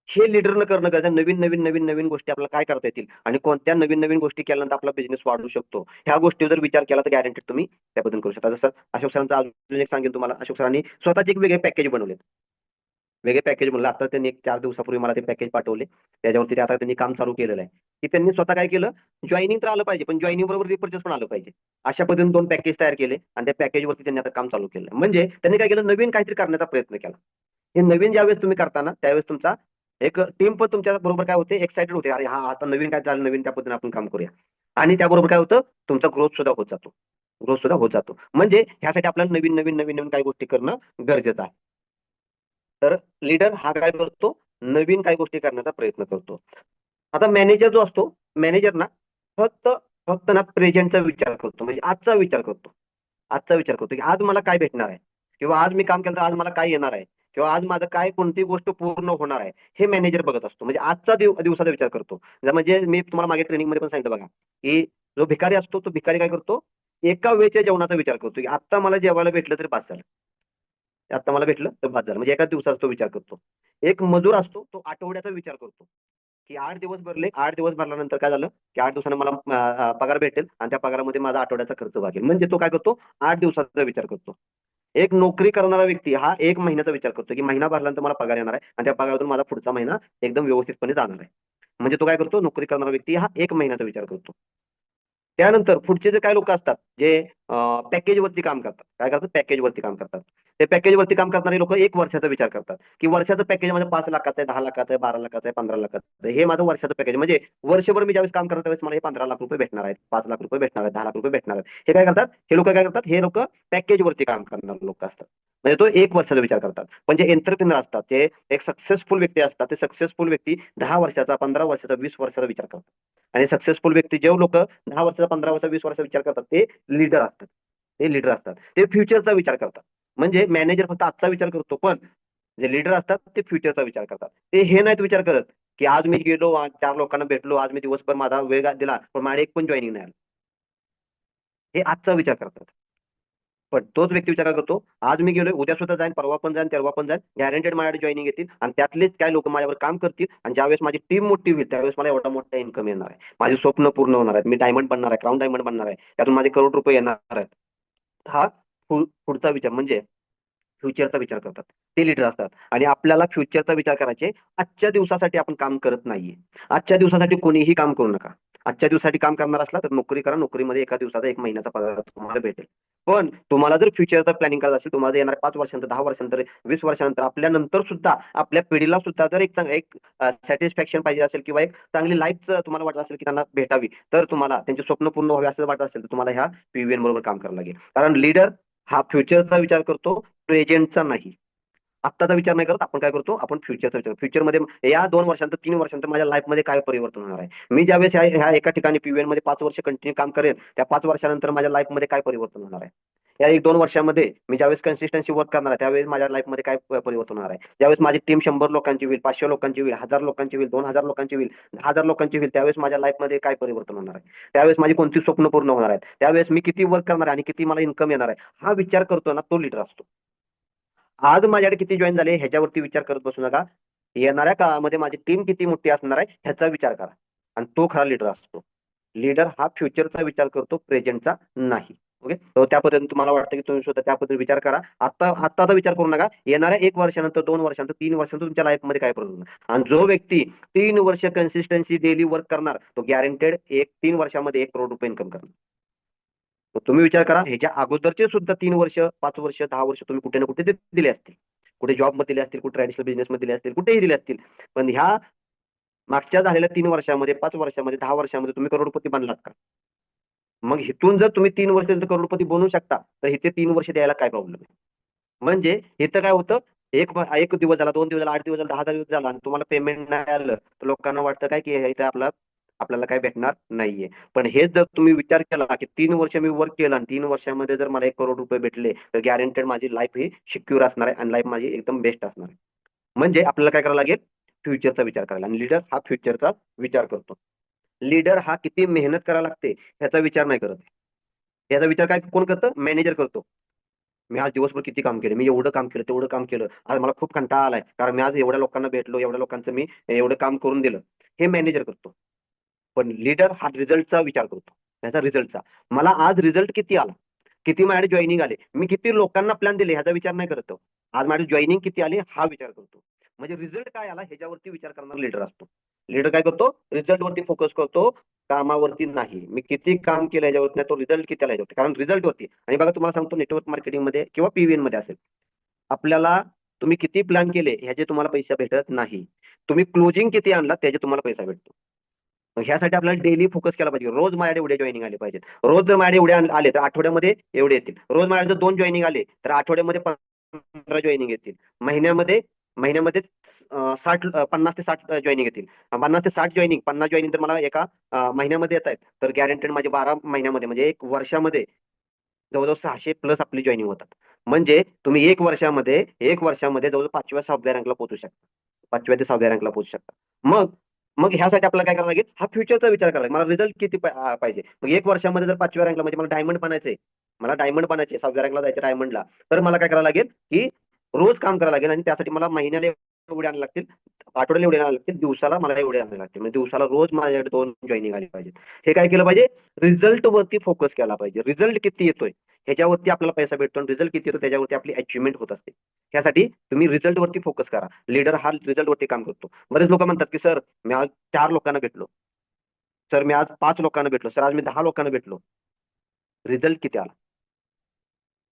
A: हे लीडरनं करणं गरजेचं. नवीन नवीन नवीन नवीन गोष्टी आपल्याला काय करता येतील, आणि कोणत्या नवीन नवीन गोष्टी केल्यानंतर आपला बिझनेस वाढू शकतो, ह्या गोष्टीवर जर विचार केला तर गॅरंटेड तुम्ही त्याबद्दल करू शकता. जसं अशोक सरांचं अजून एक सांगेन तुम्हाला, अशोक सरांनी स्वतःचे एक वेगळे पॅकेज बनवले. वेगळे पॅकेज म्हणलं, आता त्यांनी एक 4 दिवसापूर्वी मला ते पॅकेज पाठवले. त्याच्यावरती ते आता त्यांनी काम चालू केलेलं आहे. की त्यांनी स्वतः काय केलं, जॉईनिंग तर आलं पाहिजे, पण जॉईनिंग बरोबर रिपर्चेस पण आलं पाहिजे. अशा पद्धतीने 2 पॅकेज तयार केले, आणि त्या पॅकेजवरती त्यांनी आता काम चालू केलं. म्हणजे त्यांनी काय केलं, नवीन काहीतरी करण्याचा प्रयत्न केला. हे नवीन ज्यावेळेस तुम्ही करताना, त्यावेळेस तुमचा एक टीम पण तुमच्या बरोबर काय होते, एक्साइटेड होते, अरे हा आता नवीन काय झालं, नवीन त्या पद्धतीने आपण काम करूया. आणि त्याबरोबर काय होतं, तुमचा ग्रोथ सुद्धा होत जातो. म्हणजे ह्यासाठी आपल्याला नवीन नवीन नवीन नवीन काही गोष्टी करणं गरजेचं आहे. तर लीडर हा काय करतो, नवीन काही गोष्टी करण्याचा प्रयत्न करतो. आता मॅनेजर जो असतो, मॅनेजर ना फक्त फक्त ना प्रेझेंटचा विचार करतो, म्हणजे आजचा विचार करतो की आज मला काय भेटणार आहे, किंवा आज मी काम केलं तर आज मला काय येणार आहे, किंवा आज माझं काय कोणती गोष्ट पूर्ण होणार आहे, हे मॅनेजर बघत असतो. म्हणजे आजचा दिवसाचा विचार करतो. म्हणजे मी तुम्हाला मागे ट्रेनिंग मध्ये पण सांगितलं बघा, की जो भिकारी असतो, तो भिकारी काय करतो, एका वेळच्या जेवणाचा विचार करतो, की आता मला जेवायला भेटलं तरी पास झालं, आता मला भेटलं तर पास झालं, म्हणजे एका दिवसाचा तो विचार करतो. एक मजूर असतो, तो आठवड्याचा विचार करतो, की 8 दिवस भरले, 8 दिवस भरल्यानंतर काय झालं, की 8 दिवसानं मला पगार भेटेल, आणि त्या पगारामध्ये माझा आठवड्याचा खर्च भागेल. म्हणजे तो काय करतो, 8 दिवसाचा विचार करतो. एक नोकरी करणारा व्यक्ती हा 1 महिन्याचा विचार करतो, की महिना भरल्यानंतर मला पगार येणार आहे, आणि त्या पगारातून माझा पुढचा महिना एकदम व्यवस्थितपणे जाणार आहे. म्हणजे तो काय करतो, नोकरी करणारा व्यक्ती हा 1 महिन्याचा विचार करतो. त्यानंतर पुढचे जे काही लोक असतात, जे पॅकेजवरती काम करतात, काय करतात, पॅकेजवरती काम करतात. ते पॅकेजवरती काम करणारे लोक 1 वर्षाचा विचार करतात, की वर्षाचं पॅकेज माझं 5 लाखाचं आहे, 10 लाखाचं आहे, 12 लाखाचं आहे, 15 लाखाचं आहे. हे माझं वर्षाचं पॅकेज, म्हणजे वर्षभर मी ज्यावेळेस काम करतो त्यावेळेस मला हे 15 लाख रुपये भेटणार आहेत, 5 लाख रुपये भेटणार आहेत, 10 लाख रुपये भेटणार आहेत. हे काय करतात, हे लोक पॅकेजवरती काम करणारे लोक असतात. म्हणजे तो 1 वर्षाचा विचार करतात. म्हणजे एंटरप्रिनर असतात, ते एक सक्सेसफुल व्यक्ती असतात, ते सक्सेसफुल व्यक्ती 10 वर्षाचा, 15 वर्षाचा, 20 वर्षाचा विचार करतात. आणि सक्सेसफुल व्यक्ती जे लोक 10 वर्षाचा, 15 वर्षाचा, 20 वर्षाचा विचार करतात, ते लीडर असतात. ते फ्युचरचा विचार करतात. म्हणजे मॅनेजर फक्त आजचा विचार करतो, पण जे लीडर असतात ते फ्युचरचा विचार करतात. ते हे नाहीत विचार करत, की आज मी गेलो, आज 4 लोकांना भेटलो, आज मी दिवसभर माझा वेळ दिला, पण माझ्या एक पण जॉईनिंग नाही आलं. हे आजचा विचार करतात. पण तोच व्यक्ती विचार करतो, आज मी गेलोय, उद्या सुद्धा जाईन, परवा पण जाईन, तेरवा पण जाईन, गॅरंटेड माझ्याकडे जॉईनिंग येतील, आणि त्यातलेच काय लोक माझ्यावर काम करतील, आणि ज्यावेळेस माझी टीम मोठी होईल त्यावेळेस मला एवढा मोठा इन्कम येणार आहे, माझे स्वप्न पूर्ण होणार आहेत, मी डायमंड बनणार आहे, क्राऊन डायमंड बनणार आहे, त्यातून माझे करोड रुपये येणार आहेत. हा पुढचा विचार, म्हणजे फ्युचरचा विचार करतात. ते लीडर असतात. आणि आपल्याला फ्युचरचा विचार करायचे, आजच्या दिवसासाठी आपण काम करत नाहीये. आजच्या दिवसासाठी कोणीही काम करू नका. आजच्या दिवसासाठी काम करणार असला तर नोकरी करा, नोकरीमध्ये एका दिवसाचा 1 महिन्याचा पगार तुम्हाला भेटेल. पण तुम्हाला जर फ्युचरचा प्लॅनिंग करायचं असेल, तुम्हाला येणार 5 वर्षानंतर, 10 वर्षानंतर, 20 वर्षानंतर, आपल्या नंतर सुद्धा आपल्या पिढीला सुद्धा जर एक सॅटिस्फॅक्शन पाहिजे असेल, किंवा एक चांगली लाईफ तुम्हाला वाटत असेल की त्यांना भेटावी, तर तुम्हाला त्यांचे स्वप्न पूर्ण व्हावे असं वाटत असेल, तर तुम्हाला ह्या पीव्हीएन बरोबर काम करावं लागेल. कारण लीडर हा फ्युचरचा विचार करतो, प्रेझेंटचा नाही. आत्ताचा विचार नाही करत, आपण काय करतो, आपण फ्युचरचा विचार. फ्युचरमध्ये या 2 वर्षांत 3 वर्षांत माझ्या लाईफमध्ये काय परिवर्तन होणार आहे. मी ज्यावेळेस ह्या एका ठिकाणी पीव्हीएन मध्ये 5 वर्ष कंटिन्यू काम करेन, त्या 5 वर्षानंतर माझ्या लाईफमध्ये काय परिवर्तन होणार आहे. या 1-2 वर्षामध्ये मी ज्यावेळेस कन्सिस्टन्सी वर्क करणार आहे, त्यावेळेस माझ्या लाईफमध्ये काय परिवर्तन होणार आहे. ज्यावेळेस माझी टीम 100 लोकांची होईल, 500 लोकांची होईल, 1000 लोकांची होईल, 2000 लोकांची होईल, 10,000 लोकांची होईल, त्यावेळेस माझ्या लाईफमध्ये काय परिवर्तन होणार आहे. त्यावेळेस माझी कोणती स्वप्न पूर्ण होणार आहेत, त्यावेळेस मी किती वर्क करणार आहे आणि किती मला इन्कम येणार आहे, हा विचार करतो ना, तो लीडर असतो. आज माझ्याकडे किती जॉईन झाले ह्याच्यावरती विचार करत बसू नका. येणाऱ्या काळामध्ये माझी टीम किती मोठी असणार आहे ह्याचा विचार करा, आणि तो खरा लीडर असतो. लीडर हा फ्युचरचा विचार करतो, प्रेझेंटचा नाही. ओके, तर त्या पद्धतीने तुम्हाला वाटतं की तुम्ही स्वतः त्या पद्धतीने विचार करा. आत्ताचा विचार करू नका. येणाऱ्या 1 वर्षानंतर, 2 वर्षानंतर, 3 वर्षानंतर तुमच्या लाईफमध्ये काय परिवर्तन होणार. आणि जो व्यक्ती 3 वर्ष कन्सिस्टन्सी डेली वर्क करणार, तो गॅरंटेड 3 वर्षामध्ये 1 करोड रुपये इन्कम करणार. तुम्ही विचार करा, ह्याच्या अगोदरचे सुद्धा 3 वर्ष, 5 वर्ष, 10 वर्ष तुम्ही कुठे ना कुठे दिले असतील. कुठे जॉबमध्ये दिले असतील, कुठे ट्रॅडिशनल बिझनेसमध्ये दिले असतील, कुठेही दिले असतील. पण ह्या मागच्या झालेल्या 3 वर्षामध्ये, 5 वर्षामध्ये, 10 वर्षामध्ये तुम्ही करोडपती बनलात का. मग इथून जर तुम्ही 3 वर्ष करोडपती बनवू शकता, तर इथे 3 वर्ष द्यायला काय प्रॉब्लेम आहे. म्हणजे इथं काय होतं, एक दिवस झाला, 2 दिवस झाला, 8 दिवस झाला, 10 दिवस झाला आणि तुम्हाला पेमेंट नाही आलं, तर लोकांना वाटतं काय की इथं आपल्याला काय भेटणार नाहीये. पण हेच जर तुम्ही विचार केला की 3 वर्ष मी वर्क केलं आणि 3 वर्षामध्ये जर मला 1 करोड रुपये भेटले, तर गॅरंटेड माझी लाईफ ही सिक्युअर असणार आहे आणि लाईफ माझी एकदम बेस्ट असणार आहे. म्हणजे आपल्याला काय करावं लागेल, फ्युचरचा विचार करायला. आणि लीडर हा फ्युचरचा विचार करतो. लीडर हा किती मेहनत करायला लागते ह्याचा विचार नाही करत. याचा विचार काय कोण करतं, मॅनेजर करतो. मी आज दिवसभर किती काम केलं, मी एवढं काम केलं, तेवढं काम केलं, आज मला खूप कंटाळा आलाय, कारण मी आज एवढ्या लोकांना भेटलो, एवढ्या लोकांचं मी एवढं काम करून दिलं. हे मॅनेजर करतो. पण लीडर हा रिझल्टचा विचार करतो, त्याचा रिझल्टचा. मला आज रिझल्ट किती आला, किती माझ्याकडे जॉईनिंग आले, मी किती लोकांना प्लॅन दिले ह्याचा विचार नाही करत तो. आज माझे जॉईनिंग किती आले हा विचार करतो. म्हणजे रिझल्ट काय आला ह्याच्यावरती विचार करणार लीडर असतो. लीडर काय करतो, रिझल्ट वरती फोकस करतो, कामावरती नाही. मी किती काम केलं याच्यावरती नाही, तो रिझल्ट किती आला याच्यावरती. कारण रिझल्ट वरती. आणि बघा तुम्हाला सांगतो, नेटवर्क मार्केटिंग मध्ये किंवा पीव्हीएन मध्ये असेल, आपल्याला तुम्ही किती प्लॅन केले ह्याचे तुम्हाला पैसे भेटत नाही. तुम्ही क्लोजिंग किती आणला त्याचे तुम्हाला पैसा भेटतो. मग ह्यासाठी आपल्याला डेली फोकस केला पाहिजे. रोज माझ्याकडे एवढे जॉईनिंग आले पाहिजेत. रोज जर माझ्याकडे एवढे आले तर आठवड्यामध्ये एवढे येतील. रोज माझ्याकडे जर 2 जॉईनिंग आले तर आठवड्यामध्ये 15 जॉईनिंग येतील. महिन्यामध्ये महिन्यामध्ये 50 ते 60 जॉईनिंग येतील. 50 ते 60 जॉईनिंग, 50 जॉईनिंग तर मला एका महिन्यामध्ये येत आहेत, तर गॅरंटेड माझे 12 महिन्यामध्ये म्हणजे 1 वर्षामध्ये जवळजवळ 600 प्लस आपली जॉईनिंग होतात. म्हणजे तुम्ही 1 वर्षामध्ये जवळजवळ 5व्या-6व्या रँकला पोहोचू शकता. 5व्या ते 6व्या रँकला पोहोचू शकता. मग मग ह्यासाठी आपल्याला काय करावं लागेल, हा फ्युचरचा विचार करावा लागेल. मला रिझल्ट किती पाहिजे. मग 1 वर्षामध्ये जर 5व्या रँकला, म्हणजे मला डायमंड बनायचंय, मला डायमंड बनायचे, 6व्या रँकला जायचं डायमंडला, तर मला काय करावं लागेल की रोज काम करावं लागेल. आणि त्यासाठी मला महिन्याला एवढे आणायला लागतील, आठवड्याला एवढे आणायला लागतील, दिवसाला मला एवढे आणायला लागतील. म्हणजे दिवसाला रोज माझ्याकडे 2 जॉईनिंग आली पाहिजे. हे काय केलं पाहिजे, रिझल्ट वरती फोकस केला पाहिजे. रिझल्ट किती येतोय ह्याच्यावरती आपल्याला पैसा भेटतो, आणि रिझल्ट किती येतो त्याच्यावरती आपली अचिव्हमेंट होत असते. त्यासाठी तुम्ही रिझल्ट वरती फोकस करा. लीडर हा रिझल्ट वरती काम करतो. बरेच लोक म्हणतात की सर मी आज 4 लोकांना भेटलो, सर मी आज 5 लोकांना भेटलो, सर आज मी 10 लोकांना भेटलो. रिझल्ट किती आला,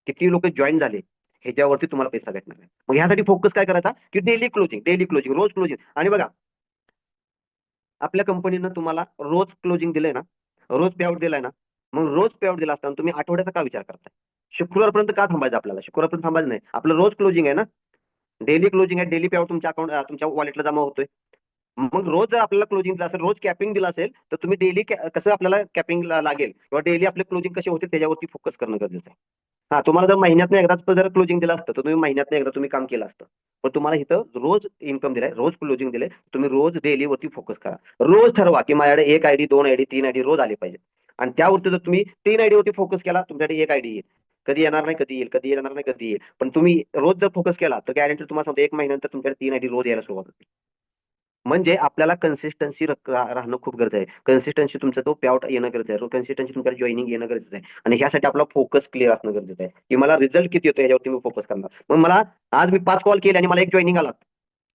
A: किती लोक जॉईन झाले, ह्याच्यावरती तुम्हाला पैसा भेटणार आहे. मग ह्यासाठी फोकस काय करायचा की डेली क्लोजिंग, डेली क्लोजिंग, रोज क्लोजिंग. आणि बघा, आपल्या कंपनीनं तुम्हाला रोज क्लोजिंग दिलंय ना, रोज पे आउट दिलाय ना, मग रोज पे आउट दिला असताना तुम्ही आठवड्याचा का विचार करताय. शुक्रवारपर्यंत का थांबायचं आपल्याला, शुक्रवारपर्यंत थांबायचं नाही. आपलं रोज क्लोजिंग आहे ना, डेली क्लोजिंग आहे, डेली पे आउट तुमच्या अकाउंट, तुमच्या वॉलेटला जमा होतोय. मग रोज जर आपल्याला क्लोजिंग दिला असेल, रोज कॅपिंग दिला असेल, तर तुम्ही डेली कसं आपल्याला कॅपिंग लागेल किंवा डेली आपले क्लोजिंग कसे होते त्याच्यावरती फोकस करणं गरजेचं आहे. हा, तुम्हाला जर महिन्यातनं एकदाच जर क्लोजिंग दिलं असतं, तर तुम्ही महिन्यातनं एकदा तुम्ही काम केलं असतं. पण तुम्हाला इथं रोज इन्कम दिलाय, रोज क्लोजिंग दिले, तुम्ही रोज डेली वरती फोकस करा. रोज ठरवा की माझ्याकडे 1 आयडी, 2 आयडी, 3 आयडी रोज आले पाहिजे. आणि त्यावरती जर तुम्ही 3 आयडी वरती फोकस केला, तुमच्याकडे 1 आयडी येईल. कधी येणार नाही, कधी येईल, कधी येणार नाही, कधी येईल. पण तुम्ही रोज जर फोकस केला, तर गॅरंटी तुम्हाला सांगतो 1 महिन्यानंतर तुमच्याकडे 3 आयडी रोज यायला सुरुवात होते. म्हणजे आपल्याला कन्सिस्टन्सी राहणं खूप गरजेचं आहे. कन्सिस्टन्सी तुमचा तो पे आउट येणं गरजेचं आहे. कन्सिस्टन्सी तुमच्याकडे जॉईनिंग येणं गरजेचं आहे. आणि ह्यासाठी आपला फोकस क्लिअर असणं गरजेचं आहे, की मला रिझल्ट किती येतो याच्यावरती मी फोकस करणार. मग मला आज मी 5 कॉल केले आणि मला 1 जॉईनिंग आला,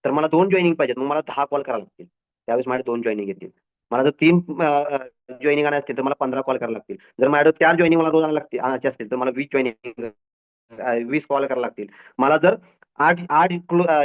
A: तर मला 2 जॉईनिंग पाहिजेत, मग मला 10 कॉल करावे लागतील. त्यावेळेस माझे 2 जॉईनिंग येतील. मला जर 3 जॉईनिंग आणायचे असतील, तर मला 15 कॉल करावे लागतील. जर माझ्याकडे 4 जॉईनिंग मला रोज आणायचे असतील, तर मला 20 जॉईनिंग 20 कॉल करावे लागतील. मला जर आठ आठ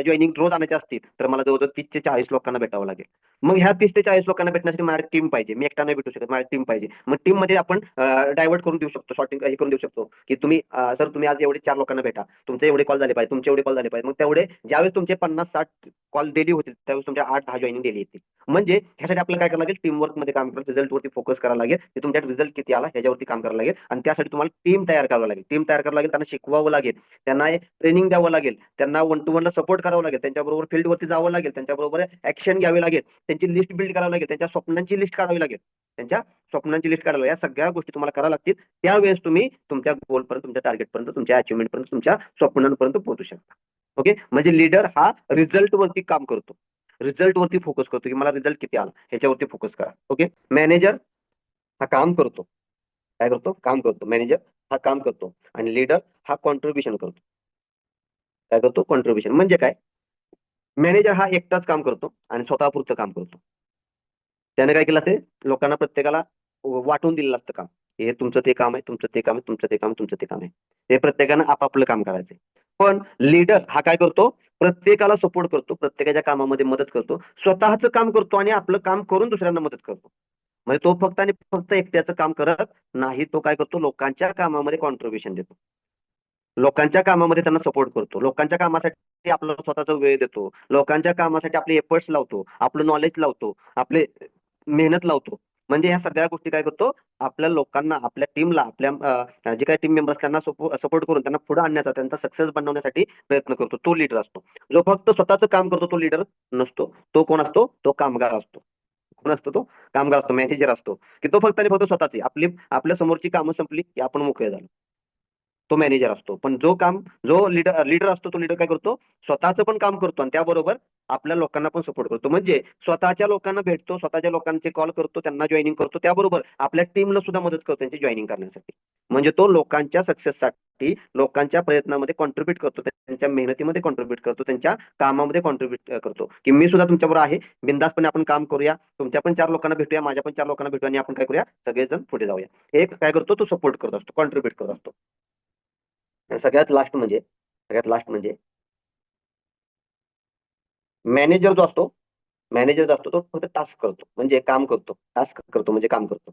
A: जॉईनिंग रोज आणायचे असतील तर मला जवळजवळ 30 ते 40 लोकांना भेटावं लागेल. मग ह्या 30 ते 40 लोकांना भेटण्यासाठी माझ्या टीम पाहिजे. मी एकटा नाही भेटू शकत, माझी टीम पाहिजे. मग टीम मध्ये आपण डायव्हर्ट करून देऊ शकतो, सॉर्टिंग हे करून देऊ शकतो की तुम्ही सर तुम्ही आज एवढे 4 लोकांना भेटा, तुमचे एवढे कॉल झाले पाहिजे, तुमचे एवढे कॉल झाले पाहिजे. मग तेवढे ज्यावेळेस तुमचे 50-60 कॉल डेली होतील त्यावेळेस तुमच्या 8-10 जॉईनिंग डेली येतील. म्हणजे ह्यासाठी आपल्याला काय करावं लागेल, टीम वर्क मध्ये काम करायला, रिझल्ट वरती फोकस करायला लागेल, की तुमच्या रिझल्ट किती आला ह्याच्यावरती काम करायला लागेल. आणि त्यासाठी तुम्हाला टीम तयार करावं लागेल, टीम तयार करावं लागेल, त्यांना शिकवावं लागेल, त्यांना ट्रेनिंग द्यावं लागेल, त्यांना वन टू वन सपोर्ट करावं लागेल, त्यांच्याबरोबर फील्डवरती जावं लागेल, त्यांच्याबरोबर ऍक्शन घ्यावी लागेल, त्यांची लिस्ट बिल्ड करावी लागेल, त्यांच्या स्वप्नांची लिस्ट काढावी लागेल, त्यांच्या स्वप्नांची लिस्ट काढावी. या सगळ्या गोष्टी तुम्हाला कराव्या लागतील. त्यावेळेस तुम्ही तुमच्या गोलपर्यंत, तुमच्या टार्गेटपर्यंत, तुमच्या अचिव्हमेंट पर्यंत, तुमच्या स्वप्नांपर्यंत पोहोचू शकता. ओके, म्हणजे लीडर हा रिझल्ट वरती काम करतो, रिझल्ट वरती फोकस करतो, की मला रिझल्ट किती आला ह्याच्यावरती फोकस करा. ओके, मॅनेजर हा काम करतो, काय करतो, काम करतो. मॅनेजर हा काम करतो आणि लीडर हा कॉन्ट्रीब्युशन करतो. काय करतो, कॉन्ट्रीब्युशन. म्हणजे काय, मॅनेजर हा एकटाच काम करतो आणि स्वतःपुरतं काम करतो. त्याने काय केलं असते, लोकांना प्रत्येकाला वाटून दिलेलं असतं काम. हे तुमचं ते काम आहे, तुमचं ते काम आहे, तुमचं ते काम आहे, तुमचं ते काम आहे. ते प्रत्येकानं आपापलं काम करायचंय. पण लीडर हा काय करतो, प्रत्येकाला सपोर्ट करतो, प्रत्येकाच्या कामामध्ये मदत करतो, स्वतःचं काम करतो आणि आपलं काम करून दुसऱ्यांना मदत करतो. म्हणजे तो फक्त आणि फक्त एकट्याचं काम करत नाही, तो काय करतो, लोकांच्या कामामध्ये कॉन्ट्रीब्युशन देतो, लोकांच्या कामामध्ये त्यांना सपोर्ट करतो, लोकांच्या कामासाठी आपला स्वतःचा वेळ देतो, लोकांच्या कामासाठी आपले एफर्ट्स लावतो, आपलं नॉलेज लावतो, आपले मेहनत लावतो. म्हणजे ह्या सगळ्या गोष्टी काय करतो, आपल्या लोकांना, आपल्या टीमला, आपल्या जे काही टीम मेंबर्स त्यांना सपोर्ट करून त्यांना पुढे आणण्याचा, त्यांचा सक्सेस बनवण्यासाठी प्रयत्न करतो. तो लीडर असतो. जो फक्त स्वतःचं काम करतो तो लीडर नसतो. तो कोण असतो, तो कामगार असतो. कोण असतो, तो कामगार असतो, मॅनेजर असतो, की तो फक्त आणि फक्त स्वतःची आपली आपल्या समोरची कामं संपली की आपण मोकळे झालो, तो मॅनेजर असतो. पण जो लीडर लीडर असतो, तो लीडर काय करतो, स्वतःचं पण काम करतो आणि त्याबरोबर आपल्या लोकांना पण सपोर्ट करतो. म्हणजे स्वतःच्या लोकांना भेटतो, स्वतःच्या लोकांचे कॉल करतो, त्यांना जॉईनिंग करतो, त्याबरोबर आपल्या टीमला सुद्धा मदत करतो त्यांची जॉईनिंग करण्यासाठी. म्हणजे तो लोकांच्या सक्सेससाठी, लोकांच्या प्रयत्नामध्ये कॉन्ट्रीब्युट करतो, त्यांच्या मेहनतीमध्ये कॉन्ट्रीब्युट करतो, त्यांच्या कामामध्ये कॉन्ट्रीब्युट करतो, की मी सुद्धा तुमच्याबरोबर आहे, बिंदासपणे आपण काम करूया, तुमच्या पण 4 लोकांना भेटूया, माझ्या पण 4 लोकांना भेटूया आणि आपण काय करूया, सगळेजण पुढे जाऊया. एक काय करतो, तो सपोर्ट करत असतो, कॉन्ट्रीब्युट करत असतो. सगळ्यात लास्ट म्हणजे मॅनेजर जो असतो, मॅनेजर जो असतो तो फक्त टास्क करतो, म्हणजे काम करतो, टास्क करतो म्हणजे काम करतो.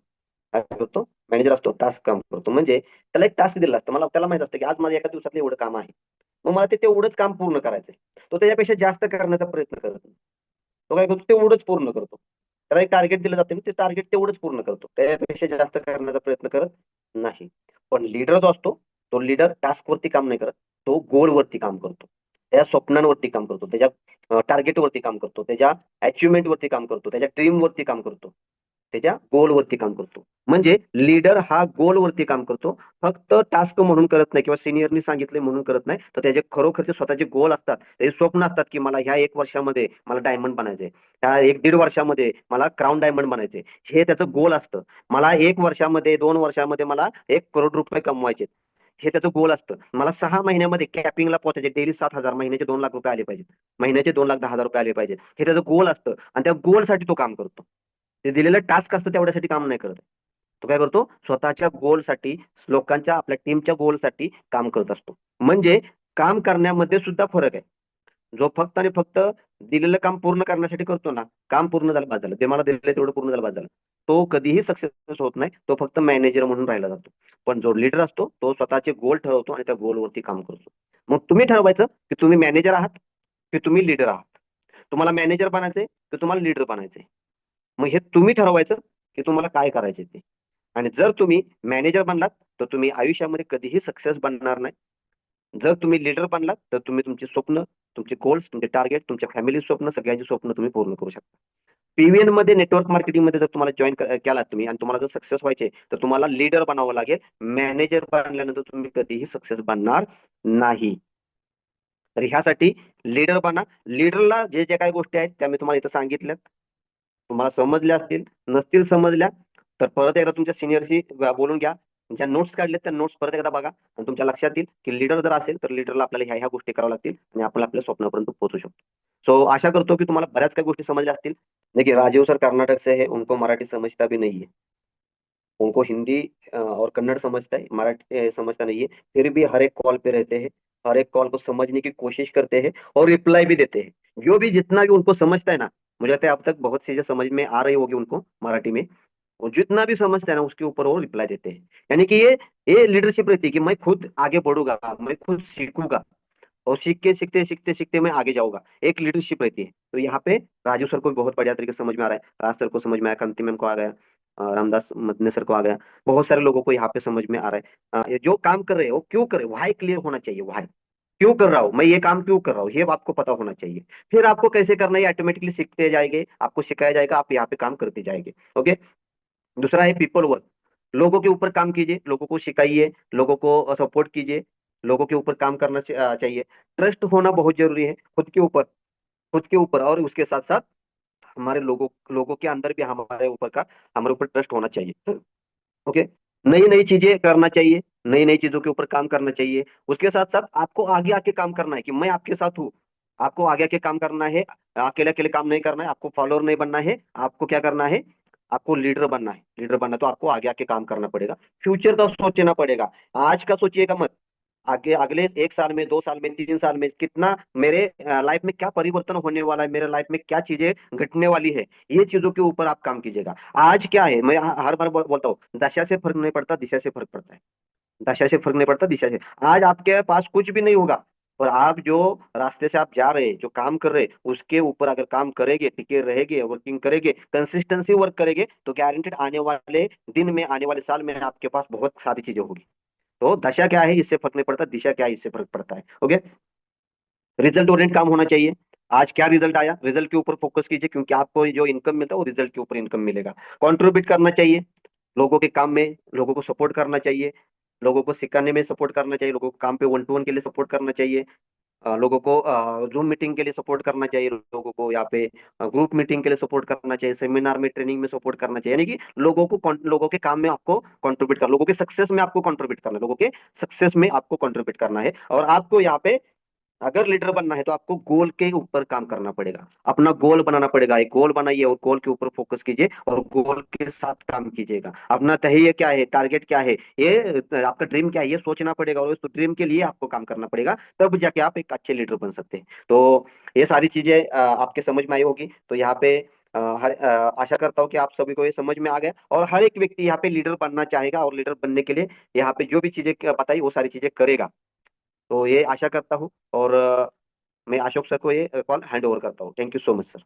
A: काय करतो, मॅनेजर असतो, टास्क काम करतो. म्हणजे त्याला एक टास्क दिला असतं, मला त्याला माहित असतं की आज माझं एका दिवसातलं एवढं काम आहे, मग मला ते तेवढंच काम पूर्ण करायचंय. तो त्याच्यापेक्षा जास्त करण्याचा प्रयत्न करत नाही. तो काय करतो, तेवढंच पूर्ण करतो. त्याला एक टार्गेट दिलं जातं, ते टार्गेट तेवढंच पूर्ण करतो, त्यापेक्षा जास्त करण्याचा प्रयत्न करत नाही. पण लीडर जो असतो, तो लीडर टास्क वरती काम नाही करत, तो गोल वरती काम करतो, त्या स्वप्नांवरती काम करतो, त्याच्या टार्गेट वरती काम करतो, त्याच्या अचिव्हमेंट वरती काम करतो, त्याच्या ड्रीम वरती काम करतो, त्याच्या गोल वरती काम करतो. म्हणजे लीडर हा गोल वरती काम करतो, फक्त टास्क म्हणून करत नाही किंवा सिनियरनी सांगितले म्हणून करत नाही, तर त्याचे खरोखरचे स्वतःचे गोल असतात, ते स्वप्न असतात, की मला ह्या 1 वर्षामध्ये मला डायमंड बनायचंय, ह्या 1-1.5 वर्षामध्ये मला क्राऊन डायमंड बनायचे, हे त्याचं गोल असतं. मला 1 वर्षामध्ये 2 वर्षामध्ये मला 1 करोड रुपये कमवायचे, हे त्याचं गोल असतं. मला 6 महिन्यामध्ये कॅपिंगला पोहोचायचे, डेली 7,000, महिन्याचे 2 लाख रुपये आले पाहिजेत, महिन्याचे 2,10,000 रुपये आले पाहिजेत, हे त्याचं गोल असतं आणि त्या गोलसाठी तो काम करतो. ते दिलेलं टास्क असतं तेवढ्यासाठी काम नाही करत. तो काय करतो, स्वतःच्या गोलसाठी, लोकांच्या, आपल्या टीमच्या गोलसाठी काम करत असतो. म्हणजे काम करण्यामध्ये सुद्धा फरक आहे. जो फक्त आणि फक्त दिलेलं काम पूर्ण करण्यासाठी करतो ना, काम पूर्ण झालं बाद झालं, ते मला दिलेलं तेवढं पूर्ण झालं बाद झालं, तो कधीही सक्सेस होत नाही, तो फक्त मॅनेजर म्हणून राहिला जातो. पण जो लीडर असतो तो स्वतःचे गोल ठरवतो आणि त्या गोलवरती काम करतो. मग तुम्ही ठरवायचं की तुम्ही मॅनेजर आहात की तुम्ही लीडर आहात, तुम्हाला मॅनेजर बनायचंय की तुम्हाला लीडर बनायचंय. मग हे तुम्ही ठरवायचं की तुम्हाला काय करायचे ते. आणि जर तुम्ही मॅनेजर बनलात तर तुम्ही आयुष्यामध्ये कधीही सक्सेस बनणार नाही. जर तुम्ही लीडर बनलात तर तुम्ही तुमची स्वप्न, तुमचे गोल्स, तुमचे टार्गेट, तुमच्या फॅमिली स्वप्न, सगळ्यांची स्वप्न तुम्ही पूर्ण करू शकता. पीव्हीएन मध्ये, नेटवर्क मार्केटिंग मध्ये जर तुम्हाला जॉईन केलात तुम्ही आणि तुम्हाला जर सक्सेस व्हायचे तर तुम्हाला लीडर बनावं लागेल. मॅनेजर बनल्यानंतर तुम्ही कधीही सक्सेस बनणार नाही. तर ह्यासाठी लीडर बना. लीडरला जे जे काही गोष्टी आहेत त्या मी तुम्हाला इथं सांगितल्यात, तुम्हाला समजल्या असतील, नसतील समजल्या तर परत एकदा तुमच्या सिनियरशी बोलून घ्या. ज्या नोट्स काढलेत त्या नोट्स परत एकदा बघा आणि तुमच्या लक्षात येईल की लीडर जर असेल तर लीडरला आपल्याला ह्या ह्या गोष्टी कराव्या लागतील आणि आपण आपल्या स्वप्नापर्यंत पोहोचू शकतो. सो आशा करतो की तुम्हाला बऱ्याच काही गोष्टी समजल्या असतील. देखिए राजीव सर कर्नाटक से है, उनको मराठी समझता भी नहीं है, उनको हिंदी और कन्नड़ समझता है, मराठी समझता नहीं है, फिर भी हर एक कॉल पे रहते हैं हर एक कॉल को समझने की कोशिश करते हैं और रिप्लाई भी देते हैं, जो भी जितना भी उनको समझता है ना। मुझे लगता है अब तक बहुत चीजें समझ में आ रही होगी उनको मराठी में। और जितना भी समझता है ना उसके ऊपर वो रिप्लाई देते हैं। यानी कि ये लीडरशिप रहती है कि मैं खुद आगे बढ़ूंगा, मैं खुद सीखूंगा, और सीख के सीखते सीखते सीखते मैं आगे जाऊंगा, एक लीडरशिप रहती है। तो यहाँ पे राजू सर को भी बहुत बढ़िया तरीके से समझ में आ रहा है, राज सर को समझ में आया, कांति मैम को आ गया, रामदास मदने सर को आ गया। बहुत सारे लोगों को यहाँ पे समझ में आ रहा है। ये जो काम कर रहे हो क्यों कर रहे हो, वाई क्लियर होना चाहिए, वाई क्यों कर रहा हूँ मैं, ये काम क्यों कर रहा हूँ, ये आपको पता होना चाहिए। फिर आपको कैसे करना है ऑटोमेटिकली सीखते जाएंगे, आपको सिखाया जाएगा, आप यहाँ पे काम करते जाएंगे। ओके। दूसरा है पीपल वर्क। लोगों के ऊपर काम कीजिए, लोगों को सिखाइए, लोगों को सपोर्ट कीजिए, लोगों के ऊपर काम करना चाहिए। ट्रस्ट होना बहुत जरूरी है खुद के ऊपर, खुद के ऊपर, और उसके साथ साथ हमारे लोगों लोगों के अंदर भी हमारे ऊपर ट्रस्ट होना चाहिए। ओके। नई नई चीजें करना चाहिए, नई नई चीजों के ऊपर काम करना चाहिए। उसके साथ साथ आपको आगे आके काम करना है कि मैं आपके साथ हूँ, आपको आगे आके काम करना है। अकेले अकेले काम नहीं करना है, आपको फॉलोअर नहीं बनना है, आपको क्या करना है, आपको लीडर बनना है। लीडर बनना है तो आपको आगे आके काम करना पड़ेगा, फ्यूचर का सोचना पड़ेगा। आज का सोचिएगा मत, आगे अगले 1 साल में, 2 साल में, 3 साल में कितना मेरे लाइफ में क्या परिवर्तन होने वाला है, मेरे लाइफ में क्या चीजें घटने वाली है, ये चीजों के ऊपर आप काम कीजिएगा। आज क्या है, मैं हर बार बोलता हूँ, दशा से फर्क नहीं पड़ता, दिशा से फर्क पड़ता है। दशा से फर्क नहीं पड़ता, दिशा से। आज आपके पास कुछ भी नहीं होगा, और आप जो रास्ते से आप जा रहे हैं, जो काम कर रहे हैं, उसके ऊपर अगर काम करेंगे, टिके रहेंगे, वर्किंग करेंगे, कंसिस्टेंसी वर्क करेंगे, तो गारंटेड आने वाले दिन में, आने वाले साल में आपके पास बहुत सारी चीजें होगी। तो दशा क्या है इससे फर्क नहीं पड़ता, दिशा क्या है इससे फर्क पड़ता है। ओके। रिजल्ट ओरिएंट काम होना चाहिए। आज क्या रिजल्ट आया, रिजल्ट के ऊपर फोकस कीजिए, क्योंकि आपको जो इनकम मिलता है वो रिजल्ट के ऊपर इनकम मिलेगा। कंट्रीब्यूट करना चाहिए लोगों के काम में, लोगों को सपोर्ट करना चाहिए, लोगों को सिखाने में सपोर्ट करना चाहिए, लोगों को काम पे 1 to 1 के लिए सपोर्ट करना चाहिए, लोगों को जूम मीटिंग के लिए सपोर्ट करना चाहिए, लोगों को यहाँ पे ग्रुप मीटिंग के लिए सपोर्ट करना चाहिए, सेमिनार में, ट्रेनिंग में सपोर्ट करना चाहिए। यानी कि लोगों के काम में आपको कंट्रीब्यूट करना, लोगों के सक्सेस में आपको कंट्रीब्यूट करना है, लोगों के सक्सेस में आपको कंट्रीब्यूट करना है। और आपको यहाँ पे अगर लीडर बनना है तो आपको गोल के ऊपर काम करना पड़ेगा, अपना गोल बनाना पड़ेगा। एक गोल बनाइए और गोल के ऊपर फोकस कीजिए और गोल के साथ काम कीजिएगा। अपना तहिए क्या है, टारगेट क्या है, ये आपका ड्रीम क्या है, ये सोचना पड़ेगा, और उस ड्रीम के लिए आपको काम करना पड़ेगा, तब जाके आप एक अच्छे लीडर बन सकते हैं। तो ये सारी चीजें आपके समझ में आई होगी। तो यहाँ पे आशा करता हूँ कि आप सभी को ये समझ में आ गया, और हर एक व्यक्ति यहाँ पे लीडर बनना चाहेगा, और लीडर बनने के लिए यहाँ पे जो भी चीजें बताई वो सारी चीजें करेगा। तो ये आशा करता हूँ, और मैं अशोक सर को ये कॉल हैंड ओवर करता हूँ। Thank you so much sir.